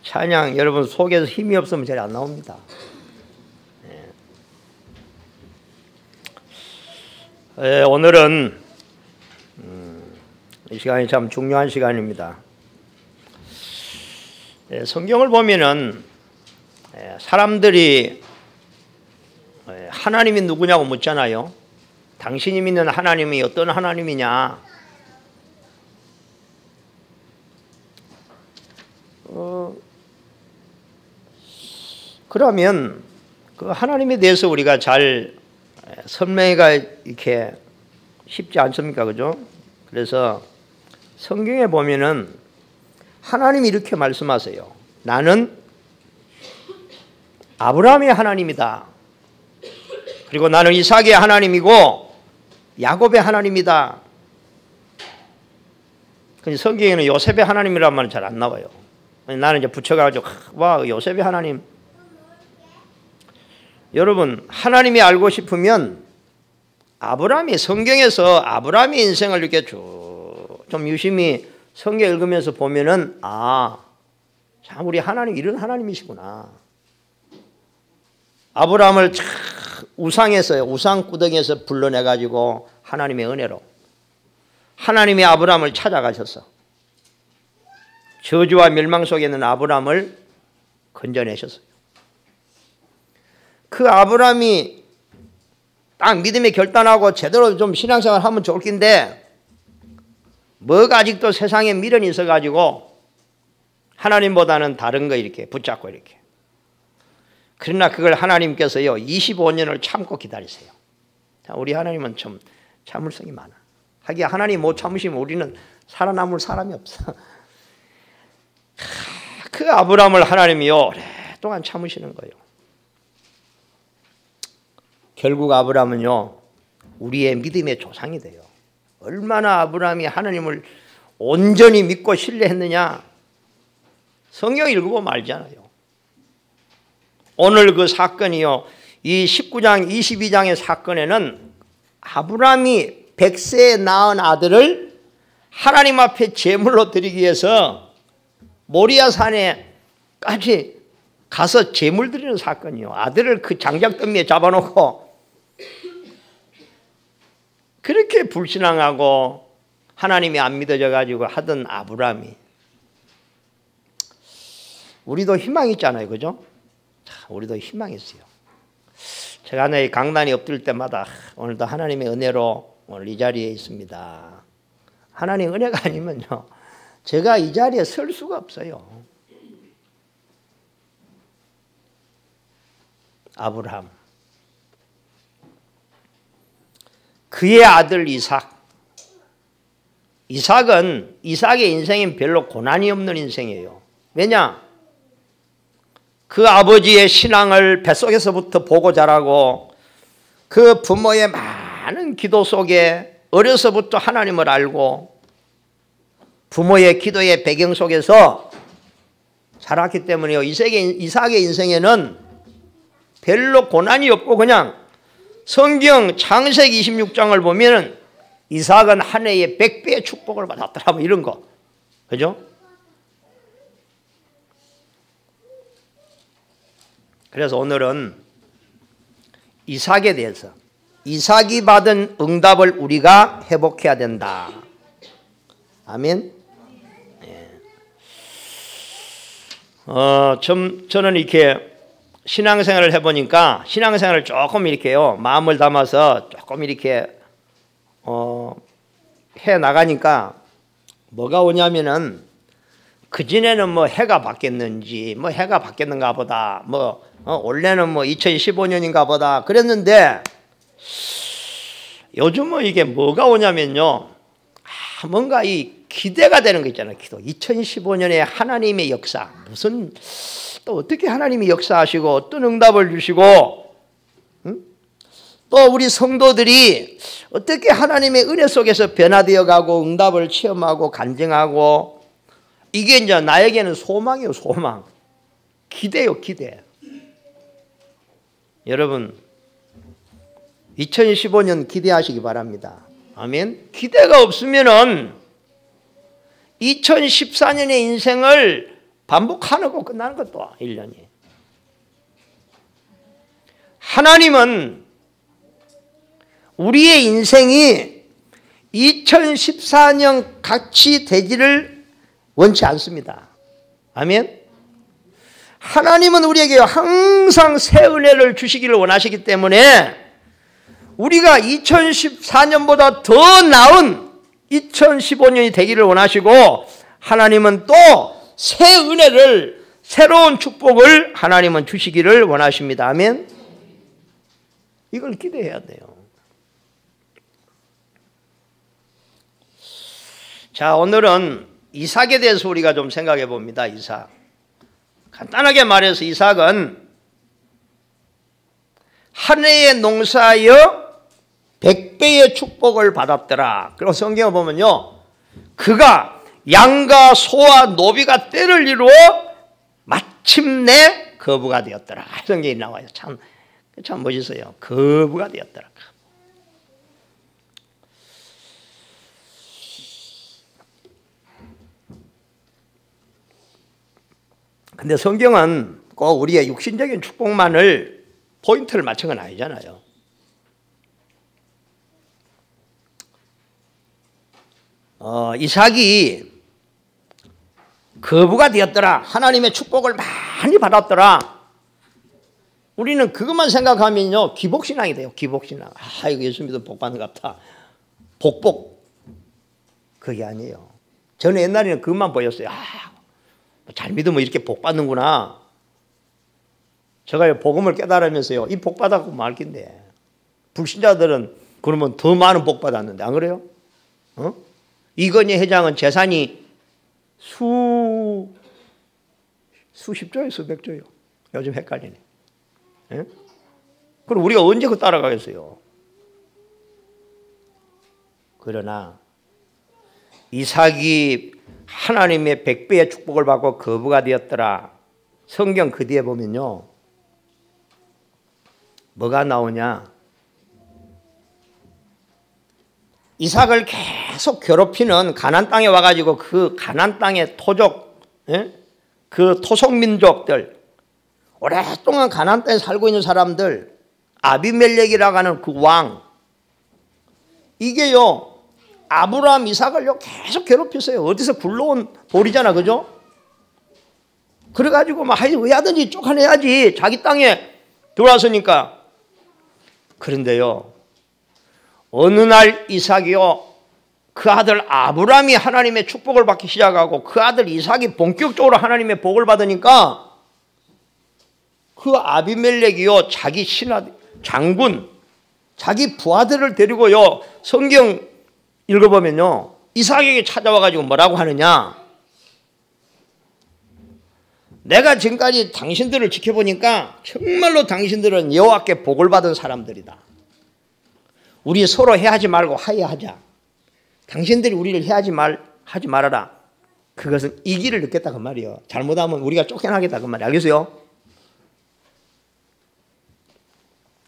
찬양 여러분 속에서 힘이 없으면 잘 안 나옵니다. 오늘은 이 시간이 참 중요한 시간입니다. 성경을 보면은 사람들이 하나님이 누구냐고 묻잖아요. 당신이 믿는 하나님이 어떤 하나님이냐? 그러면 그 하나님에 대해서 우리가 잘 설명하기가 이렇게 쉽지 않습니까? 그죠? 그래서 성경에 보면은 하나님이 이렇게 말씀하세요. 나는 아브라함의 하나님이다. 그리고 나는 이삭의 하나님이고 야곱의 하나님이다. 근데 성경에는 요셉의 하나님이란 말은 잘 안 나와요. 나는 이제 붙여가지고 와 요셉의 하나님. 여러분 하나님이 알고 싶으면 아브라함이 성경에서 아브라함의 인생을 이렇게 좀 유심히 성경 읽으면서 보면은 참 우리 하나님 이런 하나님이시구나. 아브라함을 우상에서요 우상구덩이에서 불러내 가지고 하나님의 은혜로 하나님이 아브라함을 찾아가셔서 저주와 멸망 속에 있는 아브라함을 건져내셨어요. 그 아브라함이 딱 믿음에 결단하고 제대로 좀 신앙생활 하면 좋을 텐데 뭐가 아직도 세상에 미련이 있어가지고 하나님보다는 다른 거 이렇게 붙잡고 이렇게. 그러나 그걸 하나님께서요 25년을 참고 기다리세요. 우리 하나님은 좀 참을성이 많아. 하기야 하나님 못 참으시면 우리는 살아남을 사람이 없어. 그 아브라함을 하나님이 오랫동안 참으시는 거예요. 결국 아브라함은요 우리의 믿음의 조상이 돼요. 얼마나 아브라함이 하나님을 온전히 믿고 신뢰했느냐 성경 읽어보면 알잖아요. 오늘 그 사건이요 이 19장 22장의 사건에는 아브라함이 100세에 낳은 아들을 하나님 앞에 제물로 드리기 위해서 모리아 산에까지 가서 제물 드리는 사건이요. 아들을 그 장작더미에 잡아놓고 그렇게 불신앙하고 하나님이 안 믿어져 가지고 하던 아브라함이 우리도 희망이 있잖아요. 그죠? 우리도 희망이 있어요. 제가 내 강단이 엎드릴 때마다 오늘도 하나님의 은혜로 오늘 이 자리에 있습니다. 하나님의 은혜가 아니면요 제가 이 자리에 설 수가 없어요. 아브라함 그의 아들 이삭의 인생은 별로 고난이 없는 인생이에요. 왜냐? 그 아버지의 신앙을 뱃속에서부터 보고 자라고 그 부모의 많은 기도 속에 어려서부터 하나님을 알고 부모의 기도의 배경 속에서 자랐기 때문에요. 이삭의 인생에는 별로 고난이 없고 그냥 성경 창세기 26장을 보면 이삭은 한 해에 100배의 축복을 받았더라 뭐 이런 거. 그죠? 그래서 오늘은 이삭에 대해서 이삭이 받은 응답을 우리가 회복해야 된다. 아멘. 저는 이렇게 신앙생활을 해보니까 신앙생활을 조금 이렇게요 마음을 담아서 조금 이렇게 해 나가니까 뭐가 오냐면은 그전에는 뭐 해가 바뀌었는지 뭐 해가 바뀌었는가 보다 원래는 뭐 2015년인가 보다 그랬는데 요즘은 이게 뭐가 오냐면요 뭔가 이 기대가 되는 거 있잖아요. 기도 2015년에 하나님의 역사 무슨 또 어떻게 하나님이 역사하시고 어떤 응답을 주시고 또 우리 성도들이 어떻게 하나님의 은혜 속에서 변화되어 가고 응답을 체험하고 간증하고 이게 이제 나에게는 소망이에요. 소망 기대요. 기대. 여러분 2015년 기대하시기 바랍니다. 아멘. 기대가 없으면은 2014년의 인생을 반복하고 끝나는 것도 1년이. 하나님은 우리의 인생이 2014년 같이 되기를 원치 않습니다. 아멘. 하나님은 우리에게 항상 새 은혜를 주시기를 원하시기 때문에 우리가 2014년보다 더 나은 2015년이 되기를 원하시고, 하나님은 또 새 은혜를, 새로운 축복을 하나님은 주시기를 원하십니다. 아멘. 이걸 기대해야 돼요. 자, 오늘은 이삭에 대해서 우리가 좀 생각해 봅니다. 이삭. 간단하게 말해서 이삭은 한 해의 농사하여 100배의 축복을 받았더라. 그리고 성경을 보면요, 그가 양과 소와 노비가 때를 이루어 마침내 거부가 되었더라. 성경이 나와요. 참 멋있어요. 거부가 되었더라. 근데 성경은 꼭 우리의 육신적인 축복만을 포인트를 맞춘 건 아니잖아요. 이삭이 거부가 되었더라. 하나님의 축복을 많이 받았더라. 우리는 그것만 생각하면요, 기복신앙이 돼요. 기복신앙. 아, 이거 예수 믿어 복 받는 것 같아. 복복. 그게 아니에요. 저는 옛날에는 그것만 보였어요. 아, 잘 믿으면 이렇게 복 받는구나. 제가 복음을 깨달으면서요, 이 복 받았고 말 긴데. 불신자들은 그러면 더 많은 복 받았는데, 안 그래요? 이건희 회장은 재산이 수십조예요, 수백조예요. 요즘 헷갈리네. 예? 그럼 우리가 언제 그 따라가겠어요? 그러나 이삭이 하나님의 100배의 축복을 받고 거부가 되었더라. 성경 그 뒤에 보면요, 뭐가 나오냐? 이삭을 계속 괴롭히는 가나안 땅에 와가지고 그 가나안 땅의 토족, 그 토속민족들, 오랫동안 가나안 땅에 살고 있는 사람들, 아비멜렉이라고 하는 그 왕, 이게요, 아브라함, 이삭을요 계속 괴롭혔어요. 어디서 굴러온 돌이잖아, 그죠? 그래가지고 막 하든지 쫓아내야지, 자기 땅에 들어왔으니까. 그런데요, 어느 날 이삭이요, 그 아들 아브라함이 하나님의 축복을 받기 시작하고 그 아들 이삭이 본격적으로 하나님의 복을 받으니까 그 아비멜렉이요, 자기 장군, 자기 부하들을 데리고요, 성경 읽어보면요, 이삭에게 찾아와가지고 뭐라고 하느냐? 내가 지금까지 당신들을 지켜보니까 정말로 당신들은 여호와께 복을 받은 사람들이다. 우리 서로 해하지 말고 화해하자. 당신들이 우리를 해하지 말아라. 그것은 이기를 느꼈다 그 말이에요. 잘못하면 우리가 쫓겨나겠다 그 말이에요. 알겠어요?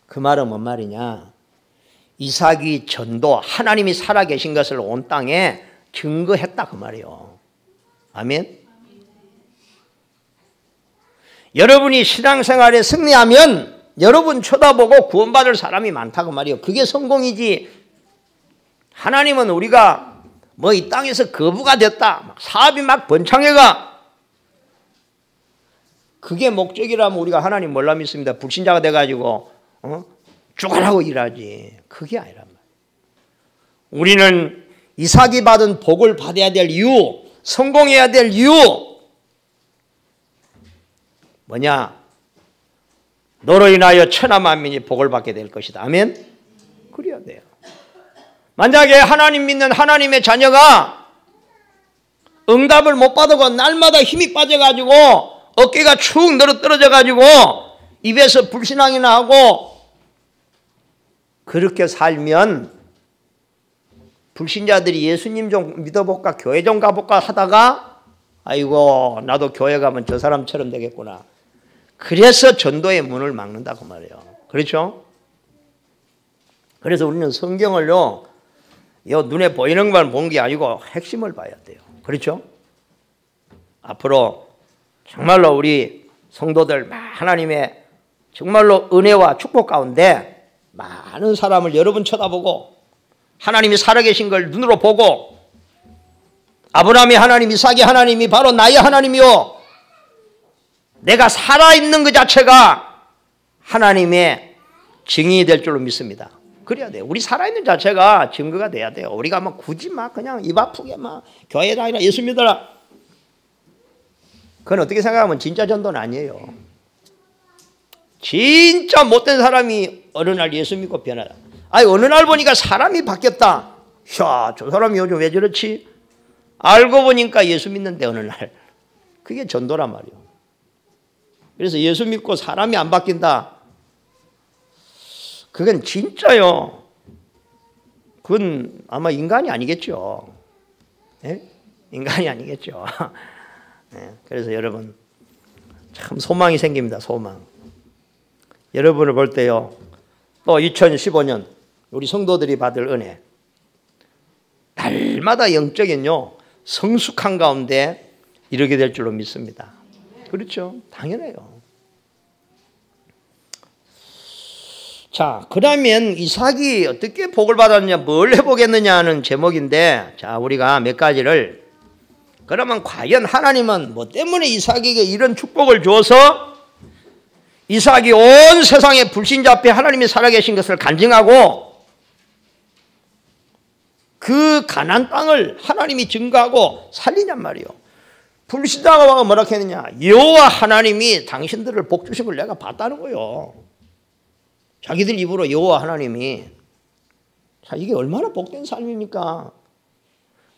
그 말은 뭔 말이냐? 이삭이 전도, 하나님이 살아계신 것을 온 땅에 증거했다 그 말이에요. 아멘? 여러분이 신앙생활에 승리하면 여러분 쳐다보고 구원받을 사람이 많다고 말이에요. 그게 성공이지. 하나님은 우리가 뭐 이 땅에서 거부가 됐다, 막 사업이 막 번창해가, 그게 목적이라면 우리가 하나님 몰라 믿습니다. 불신자가 돼가지고 죽어라고 일하지. 그게 아니란 말이에요. 우리는 이삭이 받은 복을 받아야 될 이유, 성공해야 될 이유 뭐냐? 너로 인하여 천하 만민이 복을 받게 될 것이다. 아멘? 그래야 돼요. 만약에 하나님 믿는 하나님의 자녀가 응답을 못 받고 날마다 힘이 빠져가지고 어깨가 축 늘어떨어져가지고 입에서 불신앙이나 하고 그렇게 살면, 불신자들이 예수님 좀 믿어볼까, 교회 좀 가볼까 하다가 아이고 나도 교회 가면 저 사람처럼 되겠구나. 그래서 전도의 문을 막는다고 말해요. 그렇죠? 그래서 우리는 성경을요, 눈에 보이는 것만 보는 게 아니고 핵심을 봐야 돼요. 그렇죠? 앞으로 정말로 우리 성도들 하나님의 정말로 은혜와 축복 가운데 많은 사람을 여러분 쳐다보고 하나님이 살아계신 걸 눈으로 보고 아브라함의 하나님, 이삭의 하나님이 바로 나의 하나님이요, 내가 살아있는 그 자체가 하나님의 증인이 될 줄로 믿습니다. 그래야 돼요. 우리 살아있는 자체가 증거가 돼야 돼요. 우리가 막 굳이 막 그냥 입 아프게 막 교회 다니라 예수 믿어라, 그건 어떻게 생각하면 진짜 전도는 아니에요. 진짜 못된 사람이 어느 날 예수 믿고 변하다. 아니 어느 날 보니까 사람이 바뀌었다. 야, 저 사람이 요즘 왜 저렇지? 알고 보니까 예수 믿는데 어느 날. 그게 전도란 말이에요. 그래서 예수 믿고 사람이 안 바뀐다. 그건 진짜요. 그건 아마 인간이 아니겠죠. 예? 인간이 아니겠죠. 예, 그래서 여러분 참 소망이 생깁니다. 소망. 여러분을 볼 때요, 또 2015년 우리 성도들이 받을 은혜, 날마다 영적인요 성숙한 가운데 이르게 될 줄로 믿습니다. 그렇죠? 당연해요. 자, 그러면 이삭이 어떻게 복을 받았느냐, 뭘 해보겠느냐 하는 제목인데, 자, 우리가 몇 가지를, 그러면 과연 하나님은 뭐 때문에 이삭에게 이런 축복을 주어서 이삭이 온 세상의 불신자 앞에 하나님이 살아계신 것을 간증하고 그 가나안 땅을 하나님이 증거하고 살리냔 말이에요. 불신자가 와서 뭐라 했느냐, 여호와 하나님이 당신들을 복 주신 걸 내가 봤다는 거예요. 자기들 입으로 여호와 하나님이. 자, 이게 얼마나 복된 삶입니까?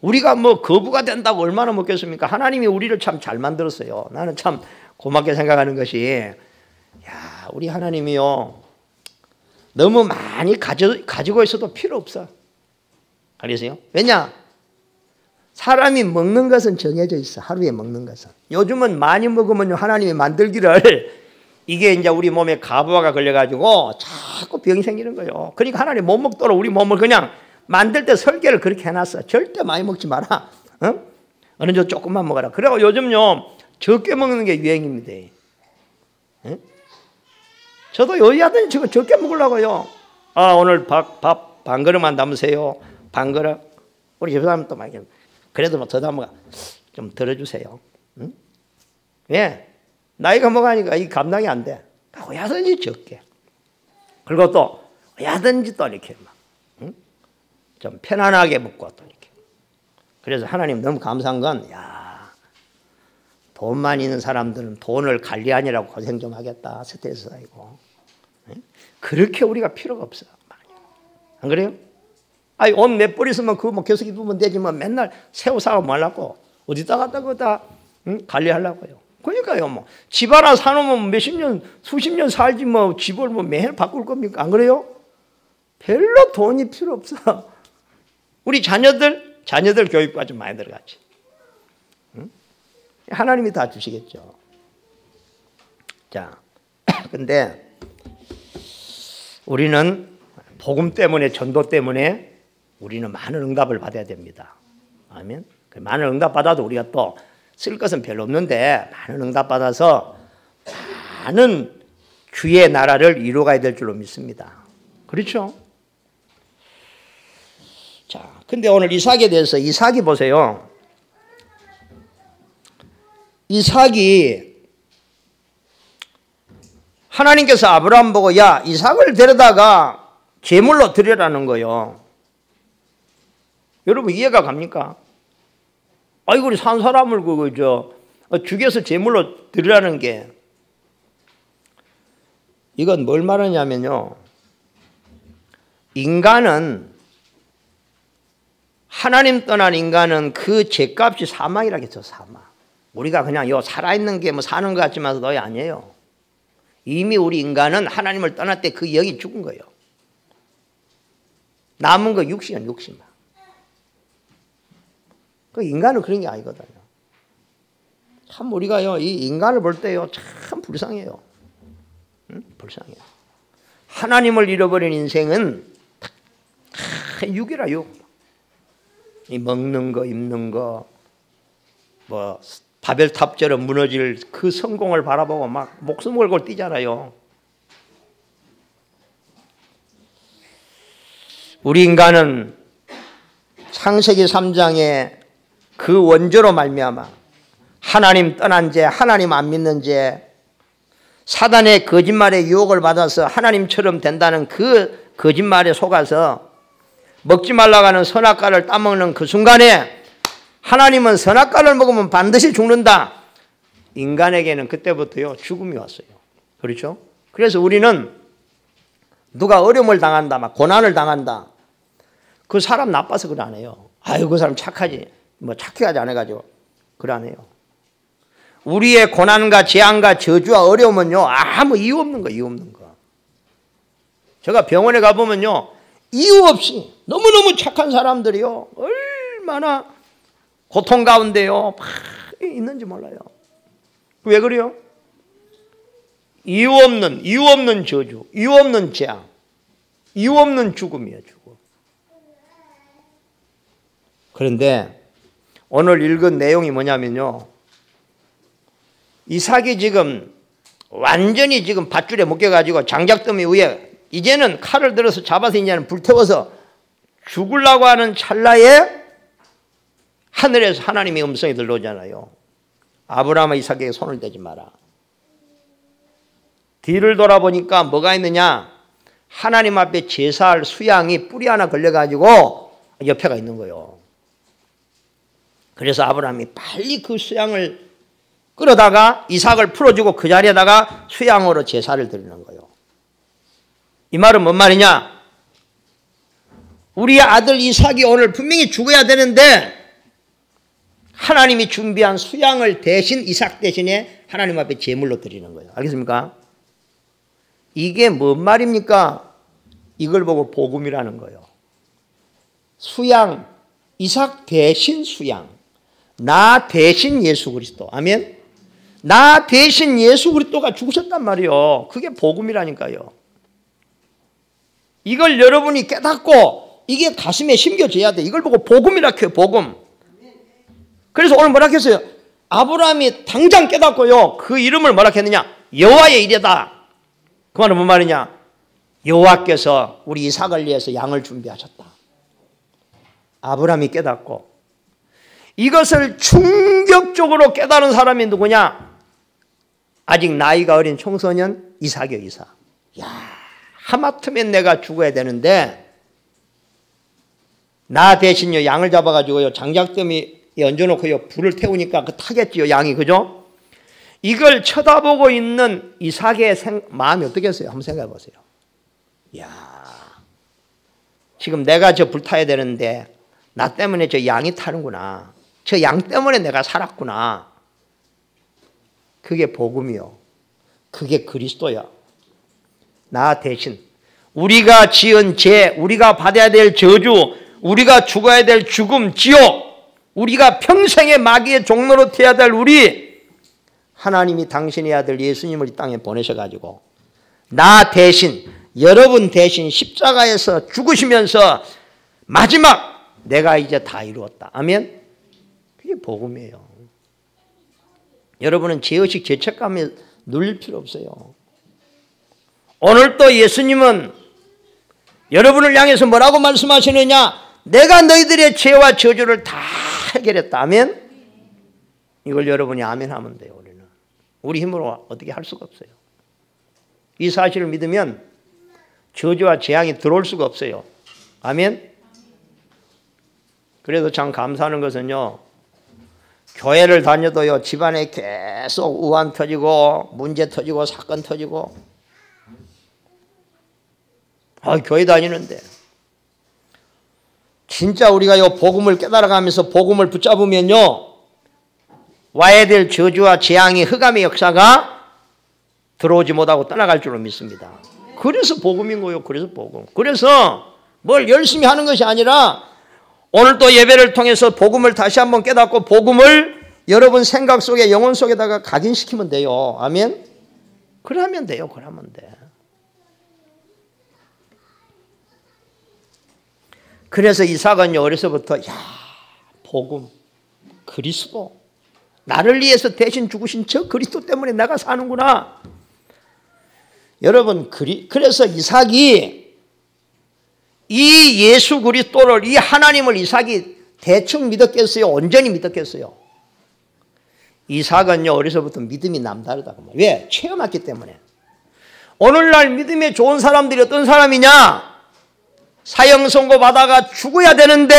우리가 뭐 거부가 된다고 얼마나 먹겠습니까? 하나님이 우리를 참 잘 만들었어요. 나는 참 고맙게 생각하는 것이, 야, 우리 하나님이요, 너무 많이 가지고 있어도 필요 없어. 알겠어요? 왜냐? 사람이 먹는 것은 정해져 있어. 하루에 먹는 것은. 요즘은 많이 먹으면 하나님이 만들기를, 이게 이제 우리 몸에 가부화가 걸려가지고 자꾸 병이 생기는 거예요. 그러니까 하나님 못 먹도록 우리 몸을 그냥 만들 때 설계를 그렇게 해놨어. 절대 많이 먹지 마라. 어? 어느 정도 조금만 먹어라. 그리고 요즘요 적게 먹는 게 유행입니다. 어? 저도 여의하더니 지금 적게 먹으려고요. 아, 오늘 밥 반 그릇만 담으세요. 반 그릇. 우리 집사람 또 많이, 그래도 뭐 더 담아 좀 덜어주세요. 응? 왜? 나이가 먹으니까 이 감당이 안 돼. 어야든지 적게. 그리고 또 어야든지 또 이렇게 막, 응? 좀 편안하게 먹고 또 이렇게. 그래서 하나님 너무 감사한 건, 야, 돈만 있는 사람들은 돈을 관리하느라고 고생 좀 하겠다. 스트레스 쌓이고. 응? 그렇게 우리가 필요가 없어. 안 그래요? 아니, 옷 몇 벌 있으면 그거 뭐 계속 입으면 되지만 맨날 새 옷 사고 말라고 어디다 갖다 그다, 응? 관리하려고요. 그러니까요, 뭐 집 하나 사놓으면 몇십 년, 수십 년 살지 뭐 집을 뭐 매일 바꿀 겁니까? 안 그래요? 별로 돈이 필요 없어. 우리 자녀들 교육과 좀 많이 들어갔지. 응? 하나님이 다 주시겠죠. 자, 근데 우리는 복음 때문에, 전도 때문에 우리는 많은 응답을 받아야 됩니다. 아멘. 많은 응답 받아도 우리가 또 쓸 것은 별로 없는데 많은 응답 받아서 많은 주의 나라를 이루어가야 될 줄로 믿습니다. 그렇죠? 자, 근데 오늘 이삭에 대해서, 이삭이 보세요. 이삭이 하나님께서 아브라함 보고, 야, 이삭을 데려다가 제물로 드리라는 거예요. 여러분 이해가 갑니까? 아이고, 우리 산 사람을 죽여서 제물로 드리라는 게, 이건 뭘 말하냐면요, 인간은, 하나님 떠난 인간은 그 죄값이 사망이라겠죠. 사망. 우리가 그냥 요 살아있는 게 뭐 사는 것 같지만서도 아니에요. 이미 우리 인간은 하나님을 떠날 때 그 영이 죽은 거예요. 남은 거 육신은 육신만. 그 인간은 그런 게 아니거든요. 참 우리가요, 이 인간을 볼 때요, 참 불쌍해요. 응? 불쌍해요. 하나님을 잃어버린 인생은 다 육이라, 육. 이 먹는 거, 입는 거, 뭐 바벨탑처럼 무너질 그 성공을 바라보고 막 목숨 걸고 뛰잖아요. 우리 인간은 창세기 3장에 그 원조로 말미암아 하나님 떠난 죄, 하나님 안 믿는 죄, 사단의 거짓말에 유혹을 받아서 하나님처럼 된다는 그 거짓말에 속아서 먹지 말라고 하는 선악과를 따먹는 그 순간에 하나님은 선악과를 먹으면 반드시 죽는다. 인간에게는 그때부터요 죽음이 왔어요. 그렇죠? 그래서 우리는 누가 어려움을 당한다, 막 고난을 당한다. 그 사람 나빠서 그래 안 해요. 아유 그 사람 착하지. 뭐 착해가지 안 해가지고 그래 안 해요. 우리의 고난과 재앙과 저주와 어려움은요 아무 이유 없는 거, 이유 없는 거. 제가 병원에 가보면요 이유 없이 너무너무 착한 사람들이요 얼마나 고통 가운데요 막 있는지 몰라요. 왜 그래요? 이유 없는 저주, 이유 없는 재앙, 이유 없는 죽음이에요, 죽음. 그런데 오늘 읽은 내용이 뭐냐면요, 이삭이 지금 완전히 지금 밧줄에 묶여가지고 장작더미 위에 이제는 칼을 들어서 잡아서 이제는 불태워서 죽으려고 하는 찰나에 하늘에서 하나님의 음성이 들려오잖아요. 아브라함과 이삭에게 손을 대지 마라. 뒤를 돌아보니까 뭐가 있느냐, 하나님 앞에 제사할 수양이 뿔이 하나 걸려가지고 옆에가 있는 거예요. 그래서 아브라함이 빨리 그 수양을 끌어다가 이삭을 풀어주고 그 자리에다가 수양으로 제사를 드리는 거예요. 이 말은 뭔 말이냐, 우리 아들 이삭이 오늘 분명히 죽어야 되는데 하나님이 준비한 수양을 대신 이삭 대신에 하나님 앞에 제물로 드리는 거예요. 알겠습니까? 이게 뭔 말입니까? 이걸 보고 복음이라는 거예요. 수양, 이삭 대신 수양, 나 대신 예수 그리스도. 아멘. 나 대신 예수 그리스도가 죽으셨단 말이에요. 그게 복음이라니까요. 이걸 여러분이 깨닫고 이게 가슴에 심겨져야 돼. 이걸 보고 복음이라 해요. 복음. 그래서 오늘 뭐라 했어요? 아브라함이 당장 깨닫고요, 그 이름을 뭐라 했느냐, 여호와의 이레다. 그 말은 뭔 말이냐, 여호와께서 우리 이삭을 위해서 양을 준비하셨다. 아브라함이 깨닫고 이것을 충격적으로 깨달은 사람이 누구냐, 아직 나이가 어린 청소년 이삭이요. 이삭. 야, 하마터면 내가 죽어야 되는데 나 대신요 양을 잡아가지고요 장작더미에 얹어놓고요 불을 태우니까 그 타겠지요 양이. 그죠? 이걸 쳐다보고 있는 이삭의 마음이 어떻겠어요? 한번 생각해 보세요. 야, 지금 내가 저 불 타야 되는데 나 때문에 저 양이 타는구나. 저 양 때문에 내가 살았구나. 그게 복음이요. 그게 그리스도야. 나 대신 우리가 지은 죄, 우리가 받아야 될 저주, 우리가 죽어야 될 죽음, 지옥, 우리가 평생의 마귀의 종로로 태야 될 우리, 하나님이 당신의 아들 예수님을 이 땅에 보내셔가지고 나 대신, 여러분 대신 십자가에서 죽으시면서 마지막 내가 이제 다 이루었다. 아멘. 그게 복음이에요. 여러분은 죄의식, 죄책감에 눌릴 필요 없어요. 오늘 또 예수님은 여러분을 향해서 뭐라고 말씀하시느냐, 내가 너희들의 죄와 저주를 다 해결했다. 아멘. 이걸 여러분이 아멘 하면 돼요. 우리 힘으로 어떻게 할 수가 없어요. 이 사실을 믿으면 저주와 재앙이 들어올 수가 없어요. 아멘. 그래도 참 감사하는 것은요, 교회를 다녀도요 집안에 계속 우환 터지고 문제 터지고 사건 터지고, 교회 다니는데 진짜 우리가 요 복음을 깨달아가면서 복음을 붙잡으면요 와야 될 저주와 재앙이, 흑암의 역사가 들어오지 못하고 떠나갈 줄로 믿습니다. 그래서 복음인 거예요. 그래서 복음. 그래서 뭘 열심히 하는 것이 아니라 오늘 또 예배를 통해서 복음을 다시 한번 깨닫고 복음을 여러분 생각 속에, 영혼 속에다가 각인시키면 돼요. 아멘. 그러면 돼요. 그러면 돼. 그래서 이삭은요 어려서부터 복음, 그리스도, 나를 위해서 대신 죽으신 저 그리스도 때문에 내가 사는구나. 여러분, 그래서 이삭이 이 예수 그리스도를, 이 하나님을 이삭이 대충 믿었겠어요? 온전히 믿었겠어요? 이삭은요, 어려서부터 믿음이 남다르다고. 왜? 체험했기 때문에. 오늘날 믿음에 좋은 사람들이 어떤 사람이냐? 사형 선고 받아가 죽어야 되는데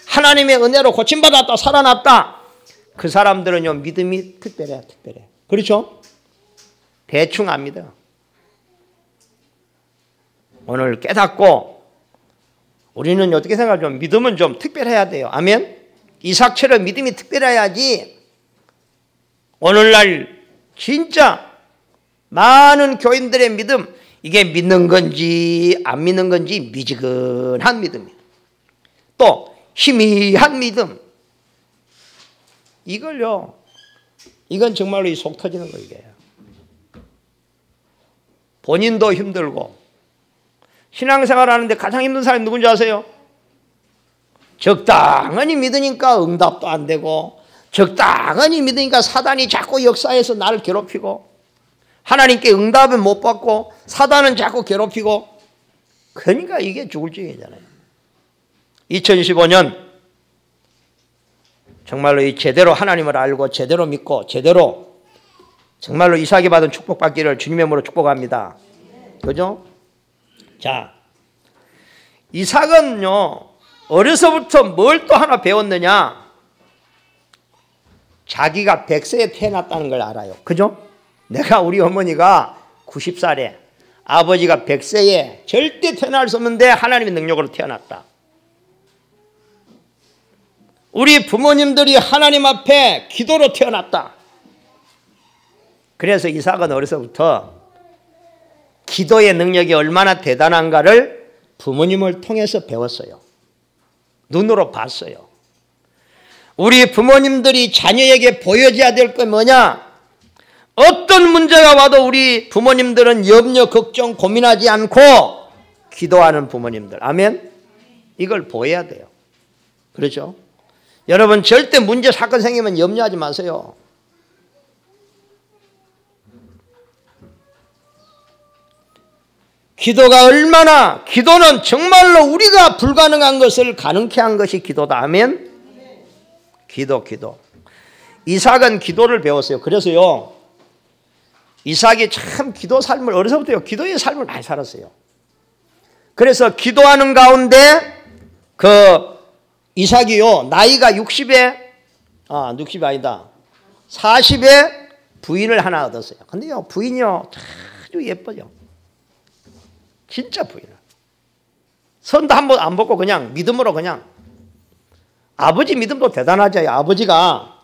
하나님의 은혜로 고침받았다, 살아났다. 그 사람들은요, 믿음이 특별해. 그렇죠? 대충 안 믿어요. 오늘 깨닫고 우리는 어떻게 생각하죠? 믿음은 좀 특별해야 돼요. 아멘? 이삭처럼 믿음이 특별해야지. 오늘날 진짜 많은 교인들의 믿음, 이게 믿는 건지 안 믿는 건지 미지근한 믿음이에요. 또 희미한 믿음. 이건 정말로 속 터지는 거예요. 본인도 힘들고, 신앙생활 하는데 가장 힘든 사람이 누군지 아세요? 적당히 믿으니까 응답도 안 되고, 적당히 믿으니까 사단이 자꾸 역사해서 나를 괴롭히고, 하나님께 응답은 못 받고 사단은 자꾸 괴롭히고, 그러니까 이게 죽을 지경이잖아요. 2015년 정말로 이 제대로 하나님을 알고 제대로 믿고 제대로 정말로 이삭이 받은 축복받기를 주님의 이름으로 축복합니다. 그죠? 자, 이삭은요, 어려서부터 뭘 또 하나 배웠느냐? 자기가 100세에 태어났다는 걸 알아요. 그죠? 우리 어머니가 90살에, 아버지가 100세에 절대 태어날 수 없는데 하나님의 능력으로 태어났다. 우리 부모님들이 하나님 앞에 기도로 태어났다. 그래서 이삭은 어려서부터 기도의 능력이 얼마나 대단한가를 부모님을 통해서 배웠어요. 눈으로 봤어요. 우리 부모님들이 자녀에게 보여줘야 될 건 뭐냐? 어떤 문제가 와도 우리 부모님들은 염려, 걱정, 고민하지 않고 기도하는 부모님들. 아멘? 이걸 보여야 돼요. 그렇죠? 여러분, 절대 문제, 사건 생기면 염려하지 마세요. 기도는 정말로 우리가 불가능한 것을 가능케 한 것이 기도다. 아멘? 기도. 이삭은 기도를 배웠어요. 그래서요, 이삭이 참 기도 삶을 어려서부터 기도의 삶을 많이 살았어요. 그래서 기도하는 가운데 이삭이요, 나이가 60이 아니다. 40에 부인을 하나 얻었어요. 근데요, 부인이요, 아주 예뻐요. 진짜 부인을. 선도 한 번 안 벗고 그냥 믿음으로 그냥. 아버지 믿음도 대단하죠. 아버지가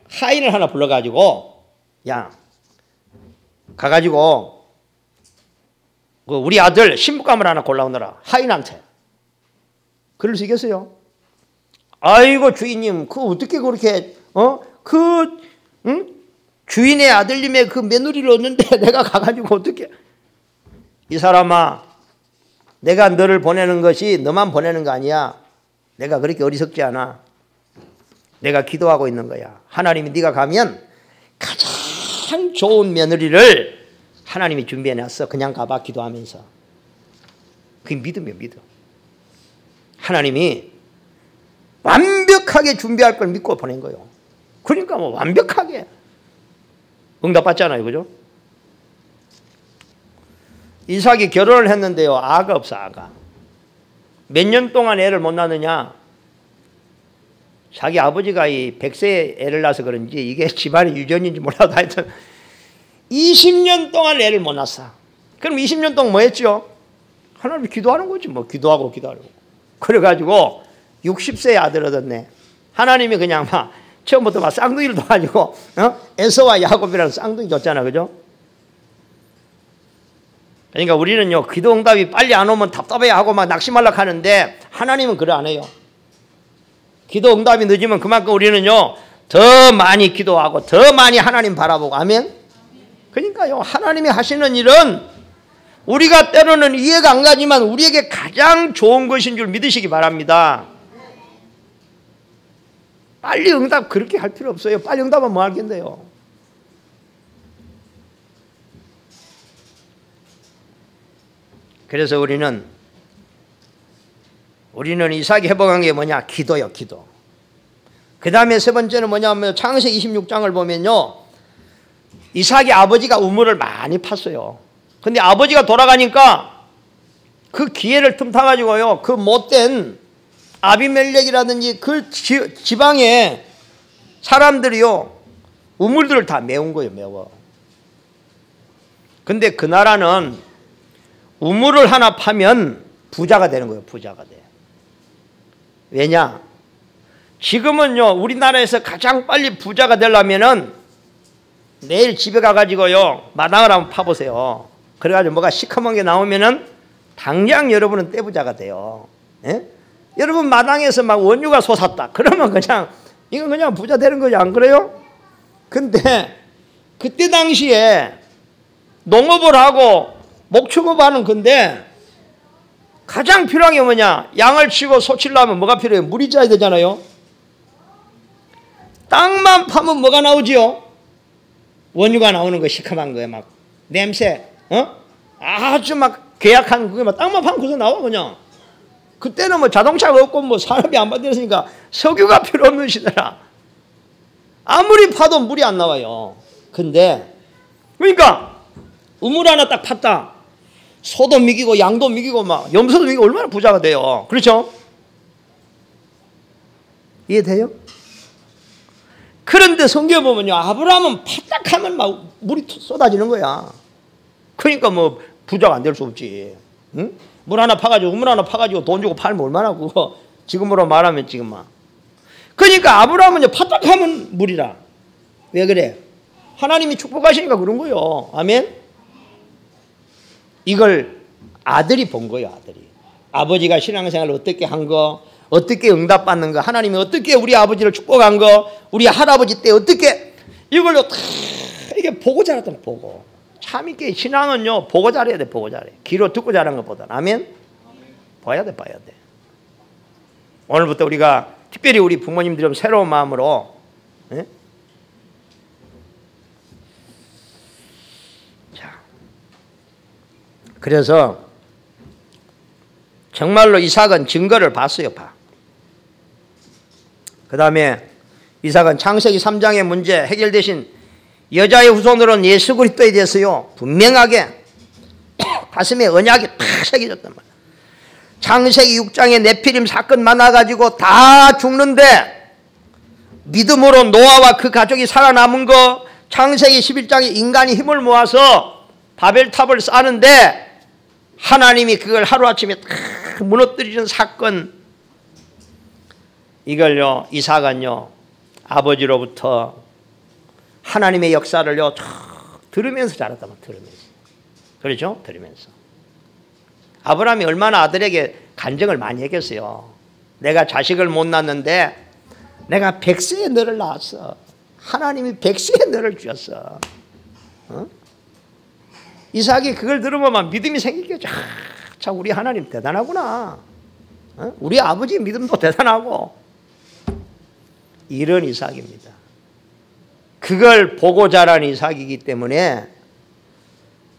하인을 하나 불러가지고, 야, 가가지고 우리 아들 신부감을 하나 골라오너라. 하인한테. 그럴 수 있겠어요? 아이고 주인님, 어떻게 그렇게 주인의 아들님의 그 며느리를 얻는데 내가 가가지고 어떻게? 이 사람아, 내가 너를 보내는 것이 너만 보내는 거 아니야. 내가 그렇게 어리석지 않아. 내가 기도하고 있는 거야. 하나님이 네가 가면 가장 좋은 며느리를 하나님이 준비해놨어. 그냥 가봐, 기도하면서. 그게 믿음이에요, 믿음. 하나님이 완벽하게 준비할 걸 믿고 보낸 거예요. 그러니까 완벽하게 응답받잖아요. 그죠? 이삭이 결혼을 했는데요, 아가 없어. 아가. 몇 년 동안 애를 못 낳느냐? 자기 아버지가 이 100세에 애를 낳아서 그런지 이게 집안의 유전인지 몰라도 하여튼 20년 동안 애를 못 낳았어. 그럼 20년 동안 뭐 했죠? 하나님 기도하는 거지 뭐. 기도하고. 그래가지고 60세에 아들 얻었네. 하나님이 그냥 처음부터 쌍둥이를 둬가지고 에서와 야곱이라는 쌍둥이 줬잖아. 그죠? 그러니까 우리는요, 기도 응답이 빨리 안 오면 답답해 하고 낙심하려고 하는데 하나님은 그래 안 해요. 기도 응답이 늦으면 그만큼 우리는요, 더 많이 기도하고 더 많이 하나님 바라보고. 아멘? 그러니까요, 하나님이 하시는 일은 우리가 때로는 이해가 안 가지만 우리에게 가장 좋은 것인 줄 믿으시기 바랍니다. 빨리 응답 그렇게 할 필요 없어요. 빨리 응답하면 뭐 할 건데요. 그래서 우리는 이삭이 회복한 게 뭐냐? 기도요, 기도. 그 다음에 세 번째는 뭐냐면 창세기 26장을 보면요, 이삭이 아버지가 우물을 많이 팠어요. 근데 아버지가 돌아가니까 그 기회를 틈타가지고요, 그 못된 아비멜렉이라든지 그 지방의 사람들이요, 우물들을 다 메운 거예요, 메워. 근데 그 나라는 우물을 하나 파면 부자가 되는 거예요, 부자가 돼. 왜냐? 지금은요, 우리나라에서 가장 빨리 부자가 되려면은 내일 집에 가가지고요, 마당을 한번 파보세요. 그래가지고 뭐가 시커먼 게 나오면은 당장 여러분은 떼부자가 돼요. 예? 여러분 마당에서 막 원유가 솟았다. 그러면 그냥, 이건 그냥 부자 되는 거지, 안 그래요? 근데 그때 당시에 농업을 하고 목축업하는 건데 가장 필요한 게 뭐냐? 양을 치고 소 치려면 뭐가 필요해요? 물이 있어야 되잖아요. 땅만 파면 뭐가 나오지요? 원유가 나오는 거, 시커먼 거에 막 냄새, 아주 막 괴약한 그게 막 땅만 파면 그거 나와 그냥. 그때는 뭐 자동차가 없고 뭐 산업이 안 발달했으니까 석유가 필요 없는 시대라. 아무리 파도 물이 안 나와요. 근데 그러니까 우물 하나 딱 팠다. 소도 먹이고 양도 먹이고 막 염소도 먹이고 얼마나 부자가 돼요. 그렇죠? 이해돼요? 그런데 성경에 보면요, 아브라함은 파딱하면 막 물이 쏟아지는 거야. 그러니까 뭐 부자가 안 될 수 없지. 응? 물 하나 파가지고 우물 하나 파가지고 돈 주고 팔면 얼마나 그거, 지금으로 말하면 지금 막. 그러니까 아브라함은요, 파딱하면 물이라. 왜 그래? 하나님이 축복하시니까 그런 거예요. 아멘? 이걸 아들이 본 거예요, 아들이. 아버지가 신앙생활을 어떻게 한 거, 어떻게 응답받는 거, 하나님이 어떻게 우리 아버지를 축복한 거, 우리 할아버지 때 어떻게, 이걸로 다 이게 보고 자랐던 보고. 참 있게 신앙은요, 보고 자라야 돼, 보고 자라야 돼. 귀로 듣고 자란 것보다. 아멘? 봐야 돼, 봐야 돼. 오늘부터 우리가 특별히 우리 부모님들이 좀 새로운 마음으로, 예? 자, 그래서 정말로 이삭은 증거를 봤어요, 봐. 그 다음에 이삭은 창세기 3장의 문제 해결되신 여자의 후손으로는 예수 그리스도에 대해서요, 분명하게 가슴에 언약이 탁 새겨졌단 말이에요. 창세기 6장에 네피림 사건 많아가지고 다 죽는데 믿음으로 노아와 그 가족이 살아남은 거, 창세기 11장에 인간이 힘을 모아서 바벨탑을 쌓는데 하나님이 그걸 하루아침에 탁 무너뜨리는 사건, 이걸요, 이삭은요, 아버지로부터 하나님의 역사를요, 들으면서 자랐단 말이에요. 들으면서. 그렇죠? 들으면서. 아브라함이 얼마나 아들에게 간증을 많이 했겠어요. 내가 자식을 못 낳았는데 내가 100세에 너를 낳았어. 하나님이 100세에 너를 주었어. 어? 이삭이 그걸 들으면 막 믿음이 생기겠죠. 참 우리 하나님 대단하구나. 어? 우리 아버지 믿음도 대단하고. 이런 이삭입니다. 그걸 보고 자란 이삭이기 때문에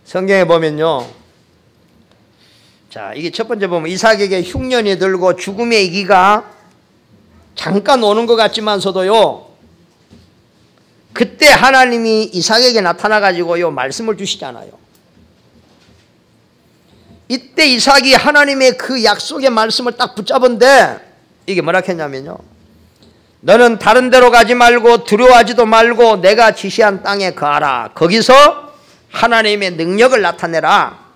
성경에 보면요, 자, 이게 첫 번째 보면 이삭에게 흉년이 들고 죽음의 이기가 잠깐 오는 것 같지만서도요, 그때 하나님이 이삭에게 나타나 가지고요 말씀을 주시잖아요. 이때 이삭이 하나님의 그 약속의 말씀을 딱 붙잡은데 이게 뭐라 했냐면요, 너는 다른 데로 가지 말고 두려워하지도 말고 내가 지시한 땅에 거하라. 거기서 하나님의 능력을 나타내라.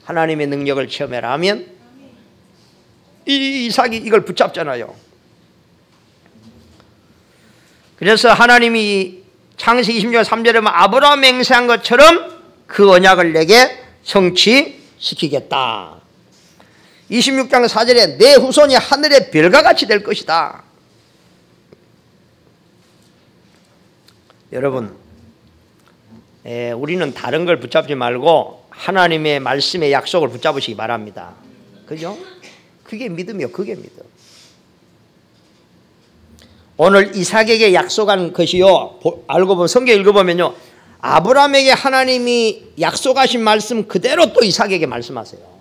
하나님의 능력을 체험해라 하면 이삭이 이걸 붙잡잖아요. 그래서 하나님이 창세기 26장 3절에 보면 아브라함 맹세한 것처럼 그 언약을 내게 성취시키겠다. 26장 4절에 내 후손이 하늘의 별과 같이 될 것이다. 여러분, 우리는 다른 걸 붙잡지 말고 하나님의 말씀의 약속을 붙잡으시기 바랍니다. 그죠? 그게 믿음이요. 그게 믿음. 오늘 이삭에게 약속한 것이요, 알고 보면 성경 읽어보면요, 아브라함에게 하나님이 약속하신 말씀 그대로 또 이삭에게 말씀하세요.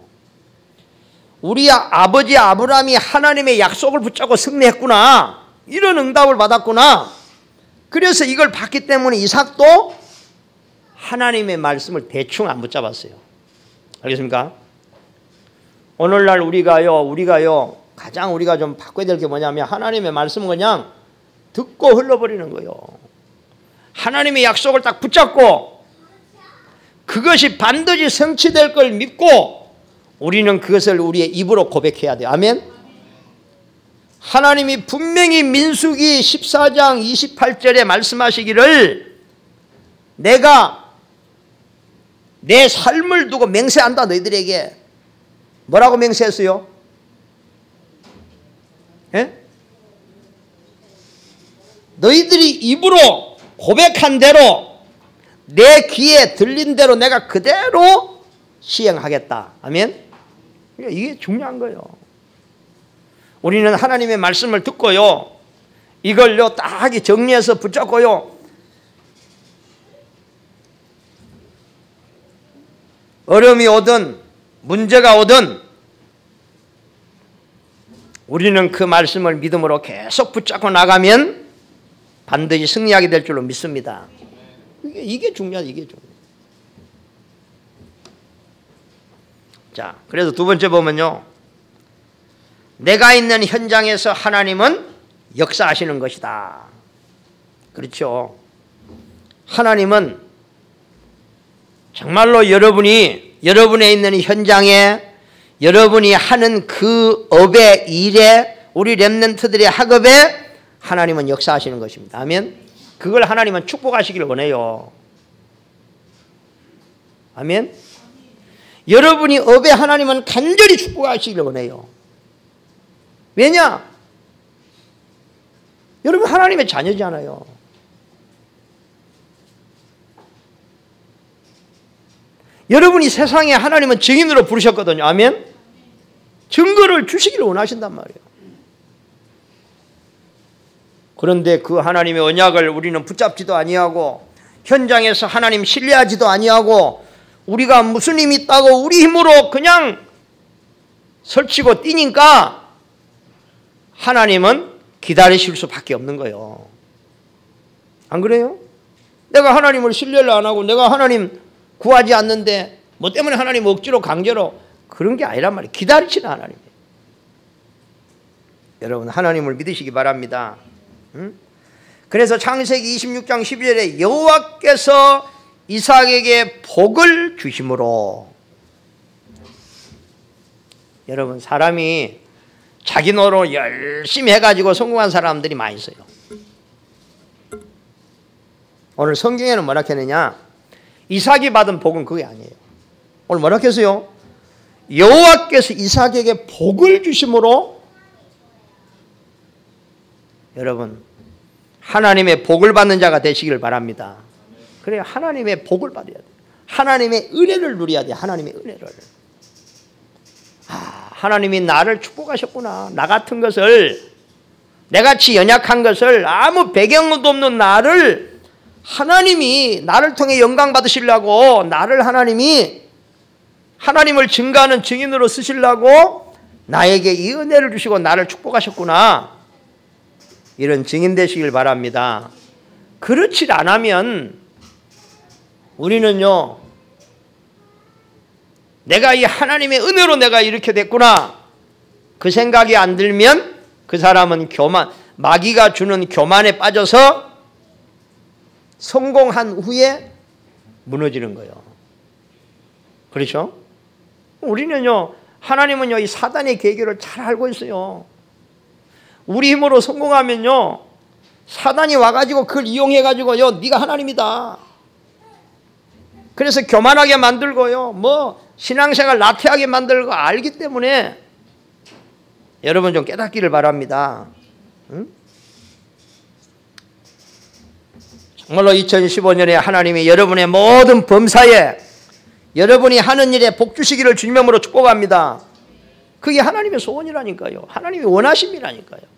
우리 아버지 아브라함이 하나님의 약속을 붙잡고 승리했구나, 이런 응답을 받았구나. 그래서 이걸 받기 때문에 이삭도 하나님의 말씀을 대충 안 붙잡았어요. 알겠습니까? 오늘날 우리가요 가장 우리가 좀 바꿔야 될 게 뭐냐면, 하나님의 말씀은 그냥 듣고 흘러버리는 거예요. 하나님의 약속을 딱 붙잡고 그것이 반드시 성취될 걸 믿고 우리는 그것을 우리의 입으로 고백해야 돼요. 아멘. 하나님이 분명히 민수기 14장 28절에 말씀하시기를, 내가 내 삶을 두고 맹세한다 너희들에게. 뭐라고 맹세했어요? 예? 너희들이 입으로 고백한 대로 내 귀에 들린 대로 내가 그대로 시행하겠다. 아멘. 이게 중요한 거예요. 우리는 하나님의 말씀을 듣고요, 이걸요 딱 정리해서 붙잡고요, 어려움이 오든 문제가 오든 우리는 그 말씀을 믿음으로 계속 붙잡고 나가면 반드시 승리하게 될 줄로 믿습니다. 이게 중요하다. 이게 중요해요. 자, 그래서 두 번째 보면요, 내가 있는 현장에서 하나님은 역사하시는 것이다. 그렇죠. 하나님은 정말로 여러분의 있는 현장에, 여러분이 하는 그 업의 일에, 우리 렘넌트들의 학업에 하나님은 역사하시는 것입니다. 아멘. 그걸 하나님은 축복하시기를 원해요. 아멘. 여러분이 업에 하나님은 간절히 축복하시기를 원해요. 왜냐? 여러분 하나님의 자녀잖아요. 여러분이 세상에 하나님은 증인으로 부르셨거든요. 아멘. 증거를 주시기를 원하신단 말이에요. 그런데 그 하나님의 언약을 우리는 붙잡지도 아니하고, 현장에서 하나님 신뢰하지도 아니하고, 우리가 무슨 힘이 있다고 우리 힘으로 그냥 설치고 뛰니까 하나님은 기다리실 수밖에 없는 거예요. 안 그래요? 내가 하나님을 신뢰를 안 하고 내가 하나님 구하지 않는데 뭐 때문에 하나님 억지로 강제로, 그런 게 아니란 말이에요. 기다리시는 하나님. 여러분 하나님을 믿으시기 바랍니다. 그래서 창세기 26장 12절에 여호와께서 이삭에게 복을 주심으로, 여러분 사람이 자기 노로 열심히 해가지고 성공한 사람들이 많이 있어요. 오늘 성경에는 뭐라 했느냐, 이삭이 받은 복은 그게 아니에요. 오늘 뭐라 했어요? 여호와께서 이삭에게 복을 주심으로. 여러분 하나님의 복을 받는 자가 되시기를 바랍니다. 그래야 하나님의 복을 받아야 돼요. 하나님의 은혜를 누려야 돼요. 하나님의 은혜를. 하나님이 나를 축복하셨구나. 나 같은 것을, 내같이 연약한 것을, 아무 배경도 없는 나를 하나님이 나를 통해 영광 받으시려고, 나를 하나님이 하나님을 증거하는 증인으로 쓰시려고 나에게 이 은혜를 주시고 나를 축복하셨구나. 이런 증인 되시길 바랍니다. 그렇지 않으면 우리는요, 내가 이 하나님의 은혜로 내가 이렇게 됐구나, 그 생각이 안 들면 그 사람은 교만, 마귀가 주는 교만에 빠져서 성공한 후에 무너지는 거예요. 그렇죠? 우리는요, 하나님은요 이 사단의 계획을 잘 알고 있어요. 우리 힘으로 성공하면요, 사단이 와가지고 그걸 이용해가지고요, 네가 하나님이다. 그래서 교만하게 만들고요, 뭐 신앙생활 나태하게 만들고 알기 때문에 여러분 좀 깨닫기를 바랍니다. 응? 정말로 2015년에 하나님이 여러분의 모든 범사에, 여러분이 하는 일에 복 주시기를 주님으로 축복합니다. 그게 하나님의 소원이라니까요. 하나님의 원하심이라니까요.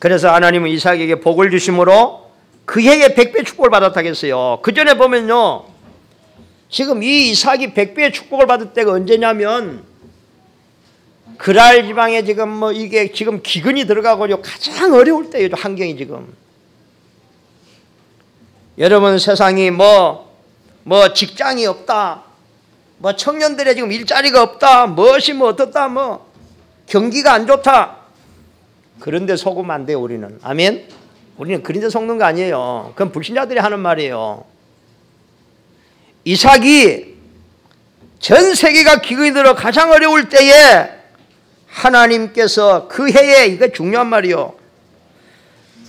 그래서 하나님은 이삭에게 복을 주심으로 그 해에 100배 축복을 받았다 했어요. 그 전에 보면요, 지금 이 이삭이 100배의 축복을 받을 때가 언제냐면 그랄 지방에 지금 뭐 이게 지금 기근이 들어가고 가장 어려울 때예요. 환경이 지금. 여러분, 세상이 뭐 직장이 없다, 뭐 청년들의 지금 일자리가 없다, 무엇이 뭐 어떻다, 뭐 경기가 안 좋다, 그런데 속으면 안 돼요. 우리는. 아멘. 우리는 그런 데 속는 거 아니에요. 그건 불신자들이 하는 말이에요. 이삭이 전 세계가 기근이 들어 가장 어려울 때에 하나님께서 그 해에, 이거 중요한 말이요,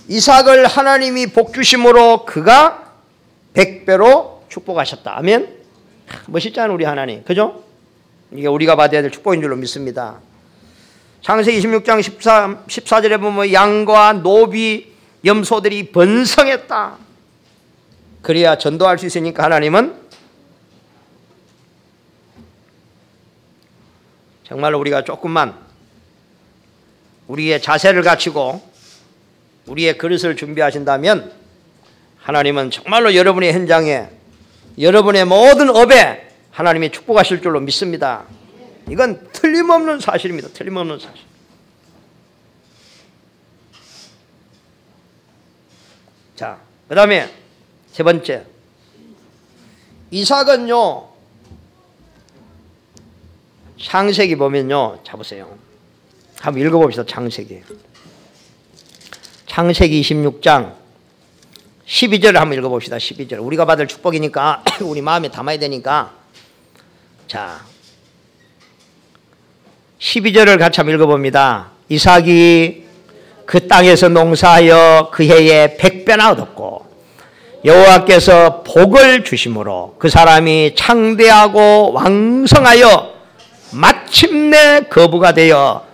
이삭을 하나님이 복 주심으로 그가 100배로 축복하셨다. 아멘. 멋있잖아요, 우리 하나님. 그죠? 이게 우리가 받아야 될 축복인 줄로 믿습니다. 창세기 26장 14절에 보면 양과 노비, 염소들이 번성했다. 그래야 전도할 수 있으니까 하나님은 정말로 우리가 조금만 우리의 자세를 갖추고 우리의 그릇을 준비하신다면 하나님은 정말로 여러분의 현장에, 여러분의 모든 업에 하나님이 축복하실 줄로 믿습니다. 이건 틀림없는 사실입니다. 틀림없는 사실. 자, 그 다음에 세 번째, 이삭은요, 창세기 보면요, 자 보세요. 한번 읽어봅시다. 창세기 26장 12절을 한번 읽어봅시다. 12절. 우리가 받을 축복이니까 우리 마음에 담아야 되니까. 자, 12절을 같이 한번 읽어봅니다. 이삭이 그 땅에서 농사하여 그 해에 100배나 얻었고 여호와께서 복을 주심으로 그 사람이 창대하고 왕성하여 마침내 거부가 되어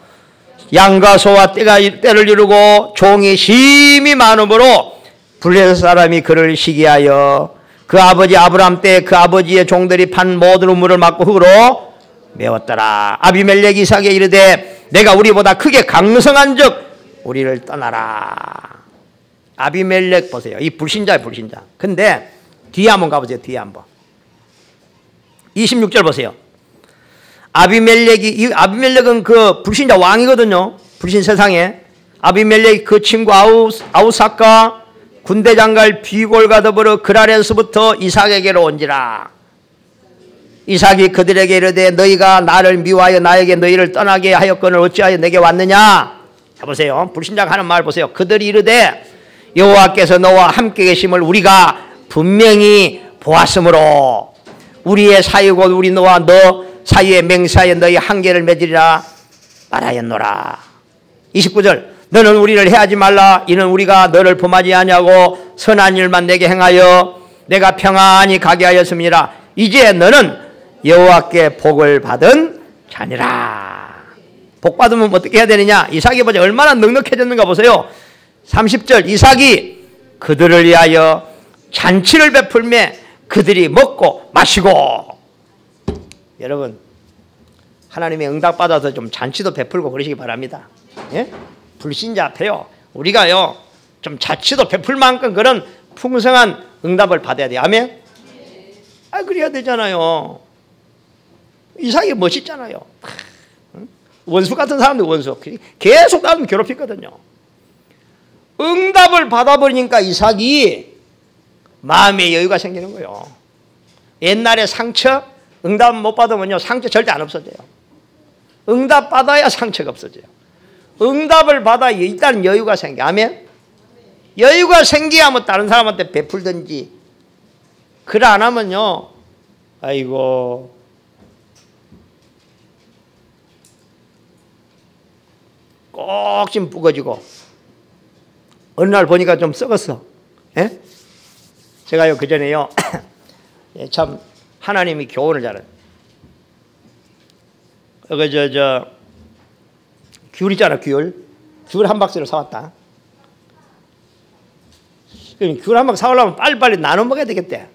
양과 소와 때를 이루고 종이 심히 많음으로 블레셋 사람이 그를 시기하여 그 아버지 아브람 때 그 아버지의 종들이 판 모든 우물을 막고 흙으로 메웠더라. 아비멜렉 이삭에 이르되 내가 우리보다 크게 강성한즉 우리를 떠나라. 아비멜렉 보세요. 이 불신자예요, 불신자. 근데 뒤에 한번 가보세요. 뒤에 한번 26절 보세요. 아비멜렉은 그 불신자 왕이거든요. 불신 세상에. 아비멜렉 그 친구 아우삭과 군대 장갈 비골과 더불어 그랄에서부터 이삭에게로 온지라. 이삭이 그들에게 이르되 너희가 나를 미워하여 나에게 너희를 떠나게 하였거늘 어찌하여 내게 왔느냐. 자 보세요. 불신자가 하는 말 보세요. 그들이 이르되 여호와께서 너와 함께 계심을 우리가 분명히 보았으므로 우리의 사이고 우리 너와 너 사이에 맹세하여 너희 한계를 맺으리라 말하였노라. 29절 너는 우리를 해하지 말라. 이는 우리가 너를 범하지 아니하고 선한 일만 내게 행하여 내가 평안히 가게 하였음이라. 이제 너는 여호와께 복을 받은 자니라. 복 받으면 어떻게 해야 되느냐. 이삭이 보자 얼마나 넉넉해졌는가 보세요. 30절 이삭이 그들을 위하여 잔치를 베풀며 그들이 먹고 마시고. 여러분, 하나님의 응답 받아서 좀 잔치도 베풀고 그러시기 바랍니다. 예? 불신자 앞에요, 우리가요 좀 잔치도 베풀 만큼 그런 풍성한 응답을 받아야 돼요. 아멘. 그래야 되잖아요. 이삭이 멋있잖아요. 원수 같은 사람들, 원수 계속 나를 괴롭히거든요. 응답을 받아버리니까 이삭이 마음의 여유가 생기는 거예요. 옛날에 상처, 응답 못 받으면요 상처 절대 안 없어져요. 응답 받아야 상처가 없어져요. 응답을 받아 일단 여유가 생겨. 아멘. 여유가 생겨야 뭐 다른 사람한테 베풀든지. 그래 안 하면요, 아이고 꼭 좀 뿌거지고 어느 날 보니까 좀 썩었어. 예? 제가요 그전에요 참 하나님이 교훈을 잘해요. 귤 있잖아, 귤 한 박스를 사왔다. 그럼 귤 한 박스 사오려면 빨리빨리 나눠 먹어야 되겠대.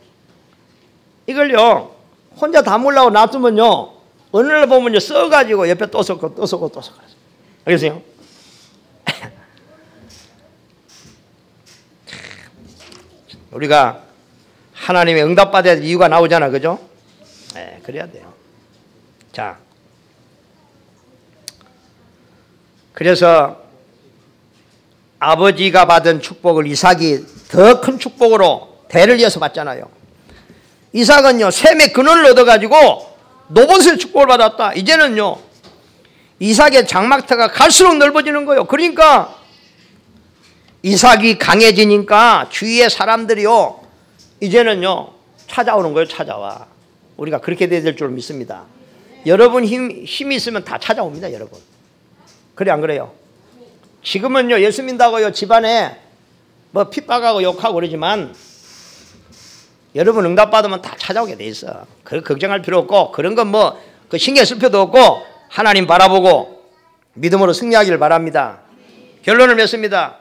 이걸요 혼자 다 먹으려고 놔두면요 어느 날 보면요 써가지고 옆에 또 썩고 또 썩고 또 썩고. 알겠어요? 우리가 하나님의 응답받아야 될 이유가 나오잖아, 그죠? 네, 그래야 돼요. 자, 그래서 아버지가 받은 축복을 이삭이 더 큰 축복으로 대를 이어서 받잖아요. 이삭은요, 셈의 근원을 얻어가지고 노봇의 축복을 받았다. 이제는요, 이삭의 장막터가 갈수록 넓어지는 거예요. 그러니까 이삭이 강해지니까 주위의 사람들이요, 이제는요 찾아오는 거예요. 찾아와. 우리가 그렇게 돼야 될 줄 믿습니다. 여러분 힘이 있으면 다 찾아옵니다. 여러분. 그래 안 그래요? 지금은요 예수 믿다고요 집안에 뭐 핍박하고 욕하고 그러지만 여러분 응답받으면 다 찾아오게 돼 있어. 그 걱정할 필요 없고 그런 건 뭐 그 신경 쓸 필요도 없고 하나님 바라보고 믿음으로 승리하기를 바랍니다. 결론을 맺습니다.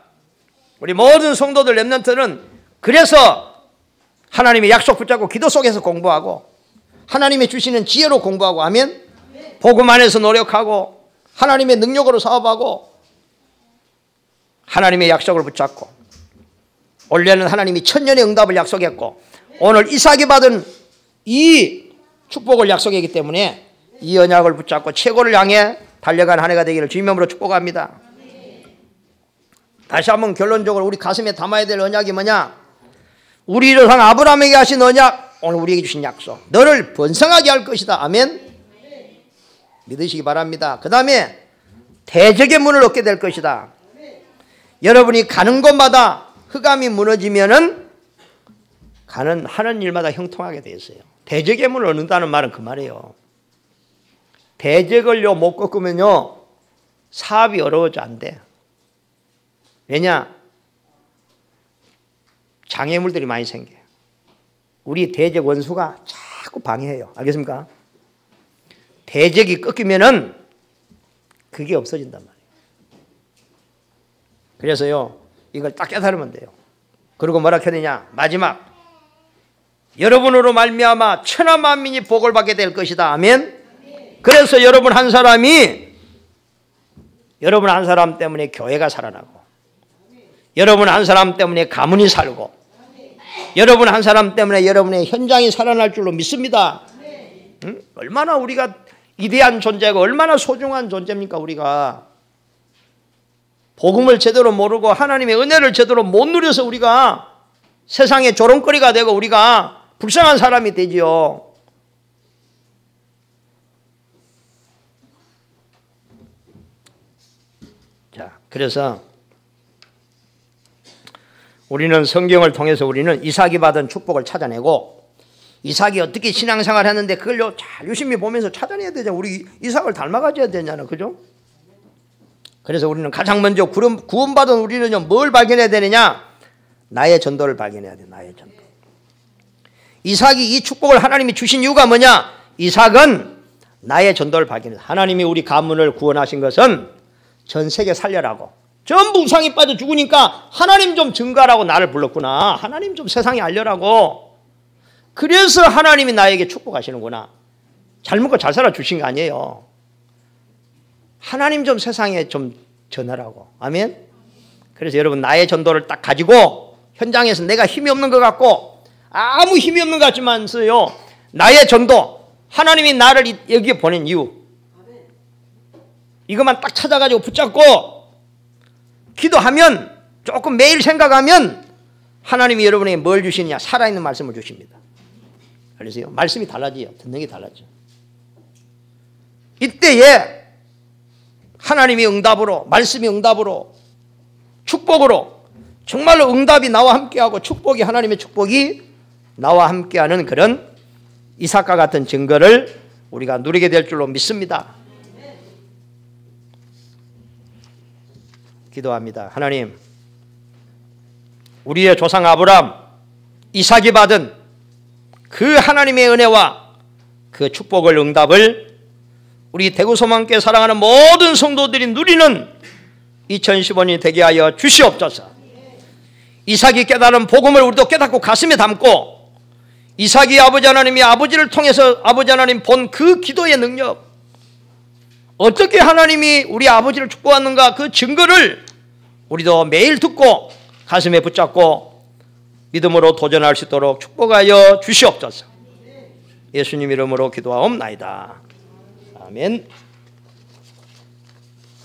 우리 모든 성도들 렘넌트는 그래서 하나님의 약속 붙잡고 기도 속에서 공부하고 하나님의 주시는 지혜로 공부하고 아멘. 복음 안에서 노력하고 하나님의 능력으로 사업하고 하나님의 약속을 붙잡고 원래는 하나님이 천년의 응답을 약속했고 오늘 이삭이 받은 이 축복을 약속했기 때문에 이 언약을 붙잡고 최고를 향해 달려간 한 해가 되기를 주님의 이름으로 축복합니다. 다시 한번 결론적으로 우리 가슴에 담아야 될 언약이 뭐냐? 우리를 향한 아브라함에게 하신 언약, 오늘 우리에게 주신 약속. 너를 번성하게 할 것이다. 아멘. 믿으시기 바랍니다. 그 다음에 대적의 문을 얻게 될 것이다. 여러분이 가는 곳마다 흑암이 무너지면은 하는 일마다 형통하게 되어 있어요. 대적의 문을 얻는다는 말은 그 말이에요. 대적을요 못 꺾으면요 사업이 어려워져 안 돼. 왜냐? 장애물들이 많이 생겨요. 우리 대적 원수가 자꾸 방해해요. 알겠습니까? 대적이 꺾이면은 그게 없어진단 말이에요. 그래서요 이걸 딱 깨달으면 돼요. 그리고 뭐라 해야 되냐? 마지막 여러분으로 말미암아 천하 만민이 복을 받게 될 것이다. 아멘. 그래서 여러분 한 사람 때문에 교회가 살아나고 여러분 한 사람 때문에 가문이 살고 여러분 한 사람 때문에 여러분의 현장이 살아날 줄로 믿습니다. 응? 얼마나 우리가 위대한 존재고 얼마나 소중한 존재입니까? 우리가 복음을 제대로 모르고 하나님의 은혜를 제대로 못 누려서 우리가 세상의 조롱거리가 되고 우리가 불쌍한 사람이 되지요. 자, 그래서 우리는 성경을 통해서 우리는 이삭이 받은 축복을 찾아내고 이삭이 어떻게 신앙생활을 했는데 그걸 잘 유심히 보면서 찾아내야 되잖아. 우리 이삭을 닮아가줘야 되잖아. 그죠? 그래서 우리는 가장 먼저 구원받은 우리는요 뭘 발견해야 되느냐? 나의 전도를 발견해야 돼. 나의 전도. 이삭이 이 축복을 하나님이 주신 이유가 뭐냐? 이삭은 나의 전도를 발견해서 하나님이 우리 가문을 구원하신 것은 전 세계 살려라고. 전부 우상이 빠져 죽으니까 하나님 좀 증거하라고 나를 불렀구나. 하나님 좀 세상에 알려라고. 그래서 하나님이 나에게 축복하시는구나. 잘 먹고 잘 살아 주신 거 아니에요. 하나님 좀 세상에 좀 전하라고. 아멘. 그래서 여러분 나의 전도를 딱 가지고 현장에서 내가 힘이 없는 것 같고 아무 힘이 없는 것 같지만서요 나의 전도 하나님이 나를 여기에 보낸 이유 이것만 딱 찾아가지고 붙잡고 기도하면 조금 매일 생각하면 하나님이 여러분에게 뭘 주시느냐? 살아있는 말씀을 주십니다. 그래서요 말씀이 달라져요. 듣는 게 달라져. 이때에 하나님이 응답으로 말씀이 응답으로 축복으로 정말로 응답이 나와 함께하고 축복이 하나님의 축복이 나와 함께하는 그런 이삭과 같은 증거를 우리가 누리게 될 줄로 믿습니다. 기도합니다. 하나님 우리의 조상 아브라함 이삭이 받은 그 하나님의 은혜와 그 축복을 응답을 우리 대구소망교회 사랑하는 모든 성도들이 누리는 2015년이 되게 하여 주시옵소서. 이삭이 깨달은 복음을 우리도 깨닫고 가슴에 담고 이삭이 아버지 하나님이 아버지를 통해서 아버지 하나님 본 그 기도의 능력 어떻게 하나님이 우리 아버지를 축복하는가 그 증거를 우리도 매일 듣고 가슴에 붙잡고 믿음으로 도전할 수 있도록 축복하여 주시옵소서. 예수님 이름으로 기도하옵나이다. 아멘.